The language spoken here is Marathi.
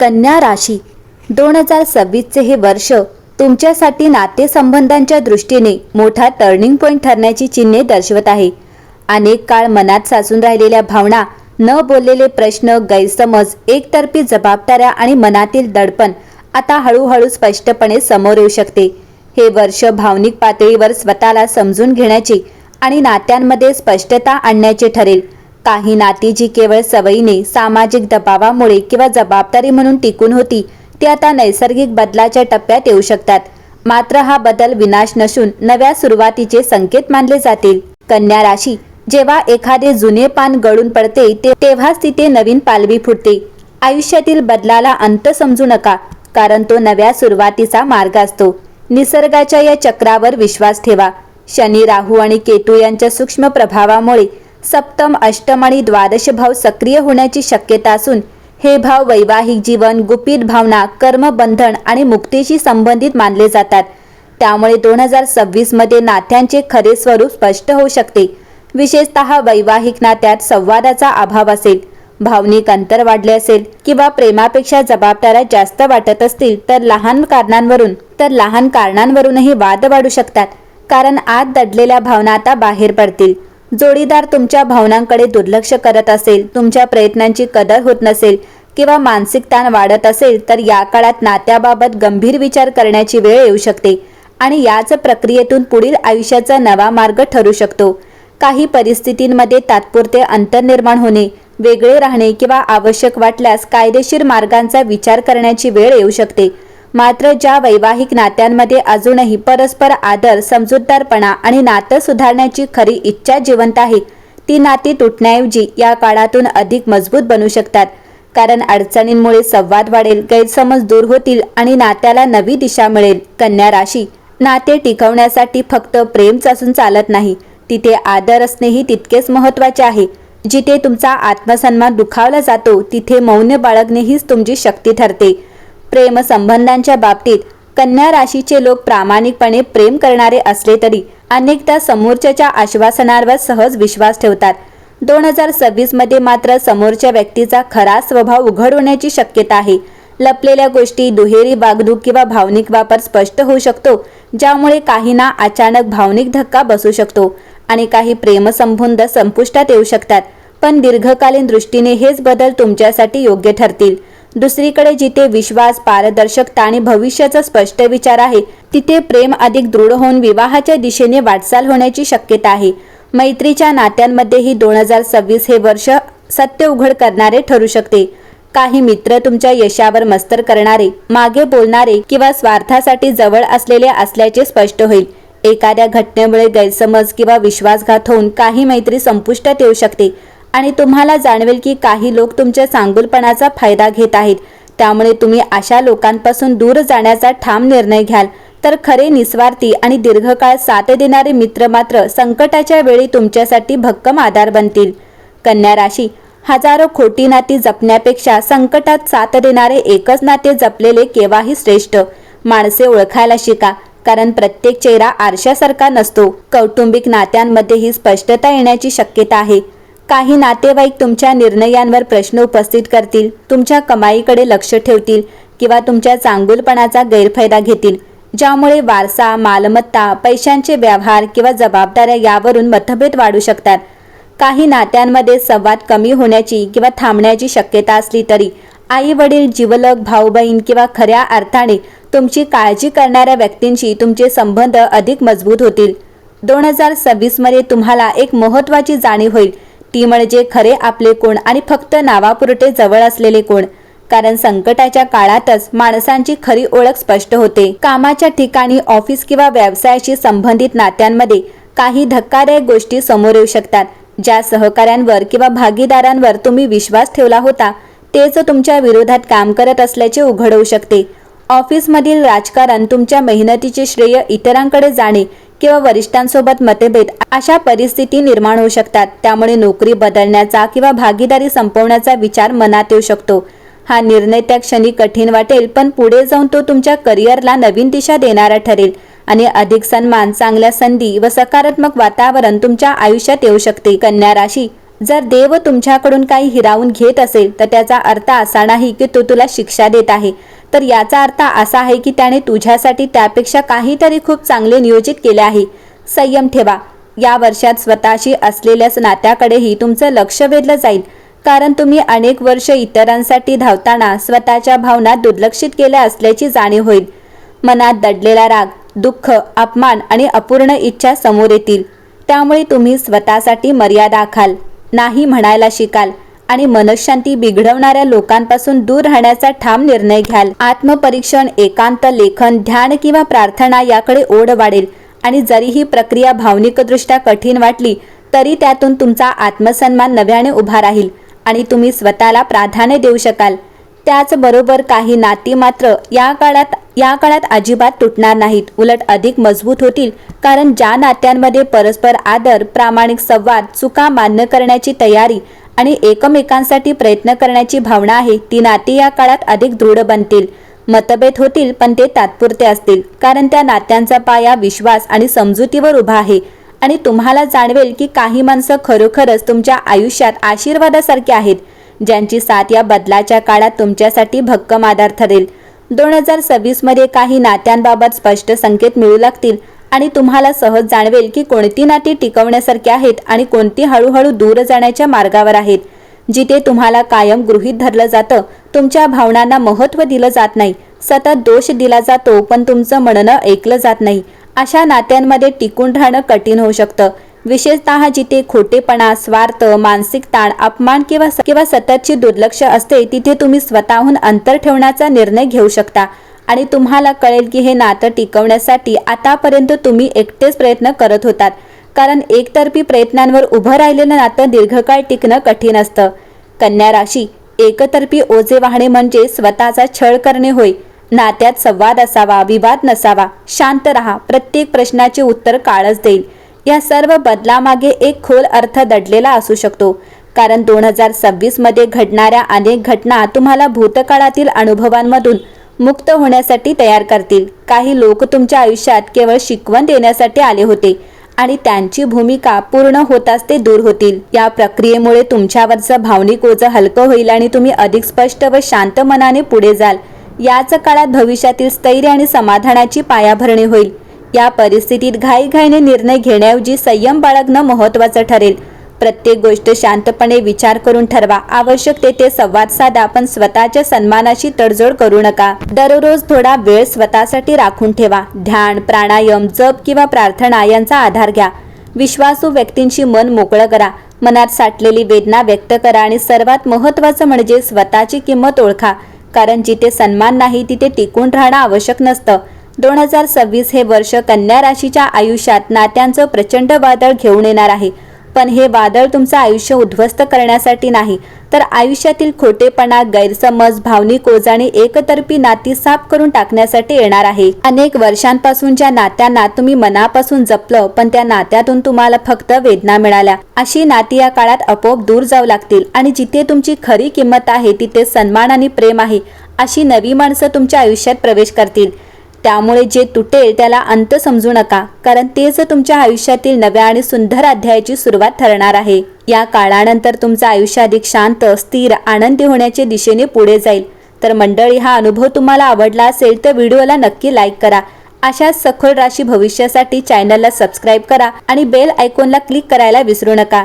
कन्या राशी 2026चे हे वर्ष तुमच्यासाठी नातेसंबंधांच्या दृष्टीने मोठा टर्निंग पॉइंट ठरण्याची चिन्हे दर्शवत आहे. अनेक काळ मनात साचून राहिलेल्या भावना, न बोललेले प्रश्न, गैरसमज, एकतर्फी जबाबदाऱ्या आणि मनातील दडपण आता हळूहळू स्पष्टपणे समोर येऊ शकते. हे वर्ष भावनिक पातळीवर स्वतःला समजून घेण्याचे आणि नात्यांमध्ये स्पष्टता आणण्याचे ठरेल. काही नाती जी केवळ सवयीने, सामाजिक दबावामुळे किंवा जबाबदारी म्हणून टिकून होती, ती आता नैसर्गिक बदलाच्या टप्प्यात येऊ शकतात. मात्र हा बदल विनाश नसून नव्या सुरुवातीचे संकेत मानले जातील. कन्या राशी, जेव्हा एखादे जुने पान गळून पडते तेव्हाच तिथे नवीन पालवी फुटते. आयुष्यातील बदलाला अंत समजू नका, कारण तो नव्या सुरुवातीचा मार्ग असतो. निसर्गाच्या या चक्रावर विश्वास ठेवा. शनी, राहू आणि केतू यांच्या सूक्ष्म प्रभावामुळे सप्तम, अष्टम आणि द्वादश भाव सक्रिय होण्याची शक्यता असून हे भाव वैवाहिक जीवन, गुपित भावना, कर्मबंधन आणि मुक्तीशी संबंधित मानले जातात. त्यामुळे 2026 मध्ये नात्यांचे खरे स्वरूप स्पष्ट होऊ शकते. विशेषतः वैवाहिक नात्यात संवादाचा अभाव असेल, भावनिक अंतर वाढले असेल किंवा प्रेमापेक्षा जबाबदाऱ्या जास्त वाटत असतील तर लहान कारणांवरूनही वाद वाढू शकतात. कारण आत दडलेल्या भावना आता बाहेर पडतील. जोडीदार तुमच्या भावनांकडे दुर्लक्ष करत असेल, तुमच्या प्रयत्नांची कदर होत नसेल किंवा मानसिक ताण वाढत असेल तर या काळात नात्याबाबत गंभीर विचार करण्याची वेळ येऊ शकते आणि याच प्रक्रियेतून पुढील आयुष्याचा नवा मार्ग ठरू शकतो. काही परिस्थितींमध्ये तात्पुरते अंतर निर्माण होणे, वेगळे राहणे किंवा आवश्यक वाटल्यास कायदेशीर मार्गांचा विचार करण्याची वेळ येऊ शकते. मात्र ज्या वैवाहिक नात्यांमध्ये अजूनही परस्पर आदर, समजूतदारपणा आणि नातं सुधारण्याची खरी इच्छा जिवंत आहे, ती नाती तुटण्याऐवजी या काळातून अधिक मजबूत बनू शकतात. कारण अडचणींमुळे संवाद वाढेल, गैरसमज दूर होतील आणि नात्याला नवी दिशा मिळेल. कन्या राशी, नाते टिकवण्यासाठी फक्त प्रेमच असून चालत नाही, तिथे आदर असणेही तितकेच महत्त्वाचे आहे. जिथे तुमचा आत्मसन्मान दुखावला जातो तिथे मौन बाळगणे हीच तुमची शक्ती ठरते. प्रेम संबंधांच्या बाबतीत कन्या राशीचे लोक प्रामाणिकपणे प्रेम करणारे असले तरी अनेकदा समोरच्याच्या आश्वासनांवर सहज विश्वास ठेवतात. 2026 मध्ये मात्र समोरच्या व्यक्तीचा खरा स्वभाव उघड होण्याची शक्यता आहे. लपलेल्या गोष्टी, दुहेरी वागणूक किंवा भावनिक वापर स्पष्ट होऊ शकतो, ज्यामुळे काहींना अचानक भावनिक धक्का बसू शकतो आणि काही प्रेमसंबंध संपुष्टात येऊ शकतात. पण दीर्घकालीन दृष्टीने हेच बदल तुमच्यासाठी योग्य ठरतील. दुसरीकडे जिथे विश्वास, पारदर्शकता आणि भविष्याचा स्पष्ट विचार आहे, तिथे प्रेम अधिक दृढ होऊन विवाहाच्या दिशेने वाटचाल होण्याची शक्यता आहे. मैत्रीच्या नात्यांमध्येही 2026 हे वर्ष सत्य उघड करणारे ठरू शकते. काही मित्र तुमच्या यशावर मस्तर करणारे, मागे बोलणारे किंवा स्वार्थासाठी जवळ असलेले असल्याचे स्पष्ट होईल. एखाद्या घटनेमुळे गैरसमज किंवा विश्वासघात होऊन काही मैत्री संपुष्टात येऊ शकते आणि तुम्हाला जाणवेल की काही लोक तुमच्या चांगुलपणाचा फायदा घेत आहेत. त्यामुळे तुम्ही अशा लोकांपासून दूर जाण्याचा ठाम निर्णय घ्याल. तर खरे, निस्वार्थी आणि दीर्घकाळ साथ देणारे मित्र मात्र संकटाच्या वेळी तुमच्यासाठी भक्कम आधार बनतील. कन्या राशी, हजारो खोटी नाती जपण्यापेक्षा संकटात साथ देणारे एकच नाते जपलेले केव्हाही श्रेष्ठ. माणसे ओळखायला शिका, कारण प्रत्येक चेहरा आरशासारखा नसतो. कौटुंबिक नात्यांमध्येही स्पष्टता येण्याची शक्यता आहे. काही नातेवाईक तुमच्या निर्णयांवर प्रश्न उपस्थित करतील, तुमच्या कमाईकडे लक्ष ठेवतील किंवा तुमच्या चांगुलपणाचा गैरफायदा घेतील, ज्यामुळे वारसा, मालमत्ता, पैशांचे व्यवहार किंवा जबाबदाऱ्या यावरून मतभेद वाढू शकतात. काही नात्यांमध्ये संवाद कमी होण्याची किंवा थांबण्याची शक्यता असली तरी आई वडील, जिवलग, भाऊ बहीण किंवा खऱ्या अर्थाने तुमची काळजी करणाऱ्या व्यक्तींशी तुमचे संबंध अधिक मजबूत होतील. 2026 मध्ये तुम्हाला एक महत्त्वाची जाणीव होईल, ती म्हणजे खरे आपले कोण आणि फक्त नावापुरते जवळ असलेले कोण. कारण संकटाच्या काळातच माणसांची खरी ओळख स्पष्ट होते. कामाच्या ठिकाणी, ऑफिस किंवा व्यवसायाशी संबंधित नात्यांमध्ये काही धक्कादायक गोष्टी समोर येऊ शकतात. ज्या सहकाऱ्यांवर किंवा भागीदारांवर तुम्ही विश्वास ठेवला होता तेच तुमच्या विरोधात काम करत असल्याचे उघड होऊ शकते. ऑफिसमधील राजकारण, तुमच्या मेहनतीचे श्रेय इतरांकडे जाणे किंवा वरिष्ठांसोबत मतभेद अशा परिस्थिती निर्माण होऊ शकतात. त्यामुळे नोकरी बदलण्याचा किंवा भागीदारी संपवण्याचा विचार मनात येऊ शकतो. हा निर्णय त्या क्षणी कठीण वाटेल, पण पुढे जाऊन तो तुमच्या करिअरला नवीन दिशा देणारा ठरेल आणि अधिक सन्मान, चांगल्या संधी व सकारात्मक वातावरण तुमच्या आयुष्यात येऊ शकते. कन्या राशी, जर देव तुमच्याकडून काही हिरावून घेत असेल तर त्याचा अर्थ असा नाही की तो तुला शिक्षा देत आहे, तर याचा अर्थ असा आहे की त्याने तुझ्यासाठी त्यापेक्षा काहीतरी खूप चांगले नियोजित केले आहे. संयम ठेवा. या वर्षात स्वतःशी असलेल्या नात्याकडेही तुमचं लक्ष वेधलं जाईल, कारण तुम्ही अनेक वर्ष इतरांसाठी धावताना स्वतःच्या भावना दुर्लक्षित केल्या असल्याची जाणीव होईल. मनात दडलेला राग, दुःख, अपमान आणि अपूर्ण इच्छा समोर येतील. त्यामुळे तुम्ही स्वतःसाठी मर्यादा आखाल, नाही म्हणायला शिकाल आणि मनःशांती बिघडवणाऱ्या लोकांपासून दूर राहण्याचा ठाम निर्णय घ्याल. आत्मपरीक्षण, एकांत, लेखन, ध्यान किंवा प्रार्थना याकडे ओढ वाढेल आणि जरी ही प्रक्रिया भावनिकदृष्ट्या कठीण वाटली तरी त्यातून तुमचा आत्मसन्मान नव्याने उभा राहील आणि तुम्ही स्वतःला प्राधान्य देऊ शकाल. त्याचबरोबर काही नाती मात्र या काळात अजिबात तुटणार नाहीत, उलट अधिक मजबूत होतील, कारण ज्या नात्यांमध्ये परस्पर आदर, प्रामाणिक संवाद, चुका मान्य करण्याची तयारी आणि एकमेकांसाठी प्रयत्न करण्याची भावना आहे ती नाती या काळात अधिक दृढ बनतील. मतभेद होतील पण ते तात्पुरते असतील, कारण त्या नात्यांचा पाया विश्वास आणि समजुतीवर उभा आहे आणि तुम्हाला जाणवेल की काही माणसं खरोखरच तुमच्या आयुष्यात आशीर्वादासारखी आहेत, ज्यांची साथ या बदलाच्या काळात तुमच्यासाठी भक्कम आधार ठरेल. 2026 मध्ये काही नात्यांबाबत स्पष्ट संकेत मिळू लागतील आणि तुम्हाला सहज जाणवेल की कोणती नाती टिकवण्यासारखी आहेत आणि कोणती हळूहळू दूर जाण्याच्या मार्गावर आहेत. जिथे तुम्हाला कायम गृहीत धरलं जातं, तुमच्या भावनांना महत्त्व दिलं जात नाही, सतत दोष दिला जातो पण तुमचं म्हणणं ऐकलं जात नाही, अशा नात्यांमध्ये टिकून राहणं कठीण होऊ शकतं. विशेषतः जिथे खोटेपणा, स्वार्थ, मानसिक ताण, अपमान किंवा सततची दुर्लक्ष असते, तिथे तुम्ही स्वतःहून अंतर ठेवण्याचा निर्णय घेऊ शकता आणि तुम्हाला कळेल की हे नातं टिकवण्यासाठी आतापर्यंत तुम्ही एकटेच प्रयत्न करत होतात, कारण एकतर्फी प्रयत्नांवर उभं राहिलेलं नातं दीर्घकाळ टिकणं कठीण असतं. कन्या राशी, एकतर्फी ओझे वाहणे म्हणजे स्वतःचा छळ करणे होय. नात्यात संवाद असावा, विवाद नसावा, शांत राहा, प्रत्येक प्रश्नाचे उत्तर काळच देईल. या सर्व बदलामागे एक खोल अर्थ दडलेला असू शकतो, कारण 2026 मध्ये घडणाऱ्या अनेक घटना तुम्हाला भूतकाळातील अनुभवांमधून मुक्त होण्यासाठी तयार करतील. काही लोक तुमच्या आयुष्यात केवळ शिकवण देण्यासाठी आले होते आणि त्यांची भूमिका पूर्ण होताच ते दूर होतील. या प्रक्रियेमुळे तुमच्यावरचं भावनिक ओझं हलकं होईल आणि तुम्ही अधिक स्पष्ट व शांत मनाने पुढे जाल. याच काळात भविष्यातील स्थैर्य आणि समाधानाची पायाभरणी होईल. या परिस्थितीत घाईघाईने निर्णय घेण्याऐवजी संयम बाळगणं महत्त्वाचं ठरेल. प्रत्येक गोष्ट शांतपणे विचार करून ठरवा. आवश्यक तेथे संवाद साधा, पण स्वतःच्या सन्मानाशी तडजोड करू नका. दररोज थोडा वेळ स्वतःसाठी राखून ठेवा. ध्यान, प्राणायाम, जप किंवा प्रार्थना यांचा आधार घ्या. विश्वासू व्यक्तींशी मन मोकळं करा. मनात साठलेली वेदना व्यक्त करा आणि सर्वात महत्त्वाचं म्हणजे स्वतःची किंमत ओळखा, कारण जिथे सन्मान नाही तिथे टिकून राहणं आवश्यक नसतं. 2026 हे वर्ष कन्या राशीच्या आयुष्यात नात्यांचं प्रचंड वादळ घेऊन येणार आहे, पण हे वादळ तुमचं आयुष्य उद्ध्वस्त करण्यासाठी नाही, तर आयुष्यातील खोटेपणा, गैरसमज, भावनिक ओझं आणि एकतर्फी नाती साफ करून टाकण्यासाठी येणार आहे. अनेक वर्षांपासून ज्या नात्यांना तुम्ही मनापासून जपलं पण त्या नात्यातून तुम्हाला फक्त वेदना मिळाल्या, अशी नाती या काळात आपोआप दूर जाऊ लागतील आणि जिथे तुमची खरी किंमत आहे तिथे सन्मान आणि प्रेम आहे, अशी नवी माणसं तुमच्या आयुष्यात प्रवेश करतील. त्यामुळे जे तुटेल त्याला अंत समजू नका, कारण तेच तुमच्या आयुष्यातील नव्या आणि सुंदर अध्यायाची सुरुवात ठरणार आहे. या काळानंतर तुमचं आयुष्य अधिक शांत, स्थिर, आनंदी होण्याच्या दिशेने पुढे जाईल. तर मंडळी, हा अनुभव तुम्हाला आवडला असेल तर व्हिडिओला नक्की लाईक करा. अशाच सखोल राशी भविष्यासाठी चॅनलला सबस्क्राईब करा आणि बेल आयकॉनला क्लिक करायला विसरू नका.